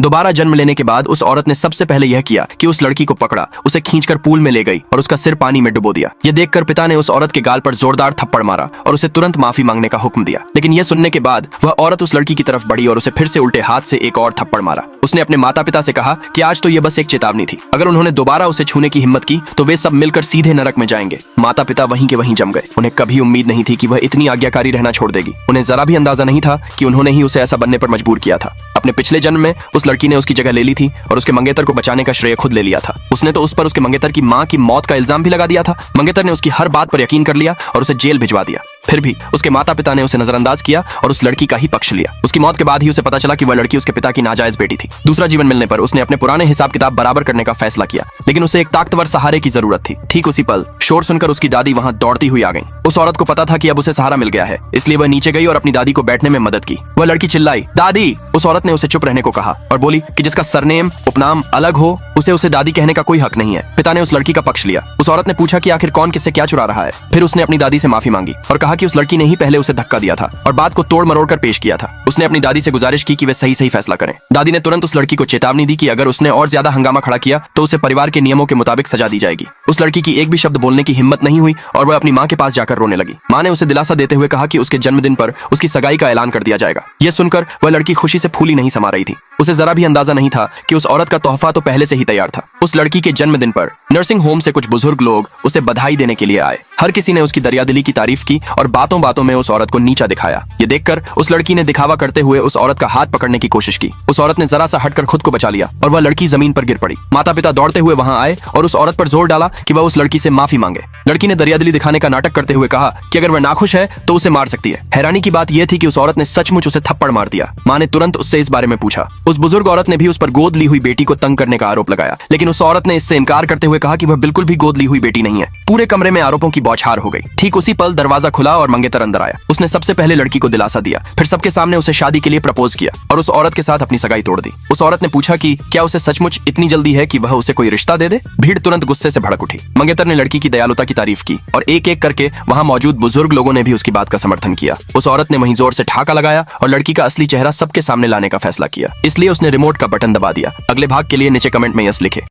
दोबारा जन्म लेने के बाद उस औरत ने सबसे पहले यह किया कि उस लड़की को पकड़ा, उसे खींचकर पूल में ले गई और उसका सिर पानी में डुबो दिया। यह देखकर पिता ने उस औरत के गाल पर जोरदार थप्पड़ मारा और उसे तुरंत माफी मांगने का हुक्म दिया। लेकिन यह सुनने के बाद वह औरत उस लड़की की तरफ बढ़ी और उसे फिर से उल्टे हाथ से एक और थप्पड़ मारा। उसने अपने माता पिता से कहा कि आज तो यह बस एक चेतावनी थी, अगर उन्होंने दोबारा उसे छूने की हिम्मत की तो वे सब मिलकर सीधे नरक में जाएंगे। माता पिता वहीं के वहीं जम गए। उन्हें कभी उम्मीद नहीं थी कि वह इतनी आज्ञाकारी रहना छोड़ देगी। उन्हें जरा भी अंदाजा नहीं था कि उन्होंने ही उसे ऐसा बनने पर मजबूर किया था। अपने पिछले जन्म में उस लड़की ने उसकी जगह ले ली थी और उसके मंगेतर को बचाने का श्रेय खुद ले लिया था। उसने तो उस पर उसके मंगेतर की मां की मौत का इल्जाम भी लगा दिया था। मंगेतर ने उसकी हर बात पर यकीन कर लिया और उसे जेल भिजवा दिया। फिर भी उसके माता पिता ने उसे नजरअंदाज किया और उस लड़की का ही पक्ष लिया। उसकी मौत के बाद ही उसे पता चला कि वह लड़की उसके पिता की नाजायज बेटी थी। दूसरा जीवन मिलने पर उसने अपने पुराने हिसाब किताब बराबर करने का फैसला किया, लेकिन उसे एक ताकतवर सहारे की जरूरत थी। ठीक उसी पल शोर सुनकर उसकी दादी वहां दौड़ती हुई आ गई। उस औरत को पता था कि अब उसे सहारा मिल गया है, इसलिए वह नीचे गई और अपनी दादी को बैठने में मदद की। वह लड़की चिल्लाई, दादी। उस औरत ने उसे चुप रहने को कहा और बोली कि जिसका सरनेम उपनाम अलग हो उसे दादी कहने का कोई हक नहीं है। पिता ने उस लड़की का पक्ष लिया। उस औरत ने पूछा कि आखिर कौन किससे क्या चुरा रहा है। फिर उसने अपनी दादी से माफी मांगी और कहा कि उस लड़की ने ही पहले उसे धक्का दिया था और बात को तोड़ मरोड़ कर पेश किया था। उसने अपनी दादी से गुजारिश की कि वे सही फैसला करें। दादी ने तुरंत उस लड़की को चेतावनी दी कि अगर उसने और ज्यादा हंगामा खड़ा किया तो उसे परिवार के नियमों के मुताबिक सजा दी जाएगी। उस लड़की की एक भी शब्द बोलने की हिम्मत नहीं हुई और वह अपनी मां के पास जाकर रोने लगी। मां ने उसे दिलासा देते हुए कहा कि उसके जन्मदिन पर उसकी सगाई का ऐलान कर दिया जाएगा। यह सुनकर वह लड़की खुशी से फूली नहीं समा रही थी। उसे जरा भी अंदाजा नहीं था कि उस औरत का तोहफा तो पहले से ही तैयार था। उस लड़की के जन्मदिन पर नर्सिंग होम से कुछ बुजुर्ग लोग उसे बधाई देने के लिए आए। हर किसी ने उसकी दरियादिली की तारीफ की और बातों बातों में उस औरत को नीचा दिखाया। ये देखकर उस लड़की ने दिखावा करते हुए उस औरत का हाथ पकड़ने की कोशिश की। उस औरत ने जरा सा हटकर खुद को बचा लिया और वह लड़की जमीन पर गिर पड़ी। माता पिता दौड़ते हुए वहां आए और उस औरत पर जोर डाला कि वह उस लड़की से माफी मांगे। लड़की ने दरियादिली दिखाने का नाटक करते हुए कहा कि अगर वह नाखुश है तो उसे मार सकती है। हैरानी की बात यह थी कि उस औरत ने सचमुच उसे थप्पड़ मार दिया। मां ने तुरंत उससे इस बारे में पूछा। उस बुजुर्ग औरत ने भी उस पर गोद ली हुई बेटी को तंग करने का आरोप लगाया, लेकिन उस औरत ने इससे इनकार करते हुए कहा कि वह बिल्कुल भी गोद ली हुई बेटी नहीं है। पूरे कमरे में आरोपों की बौछार हो गई। ठीक उसी पल दरवाजा खुला और मंगेतर अंदर आया। उसने सबसे पहले लड़की को दिलासा दिया, फिर सबके सामने उसे शादी के लिए प्रपोज किया और उस औरत के साथ अपनी सगाई तोड़ दी। उस औरत ने पूछा कि क्या उसे सचमुच इतनी जल्दी है कि वह उसे कोई रिश्ता दे दे। भीड़ तुरंत गुस्से से भड़क उठी। मंगेतर ने लड़की की दयालुता की तारीफ की और एक एक करके वहां मौजूद बुजुर्ग लोगों ने भी उसकी बात का समर्थन किया। उस औरत ने वहीं जोर से ठहाका लगाया और लड़की का असली चेहरा सबके सामने लाने का फैसला किया। इसलिए उसने रिमोट का बटन दबा दिया। अगले भाग के लिए नीचे कमेंट में यस लिखे।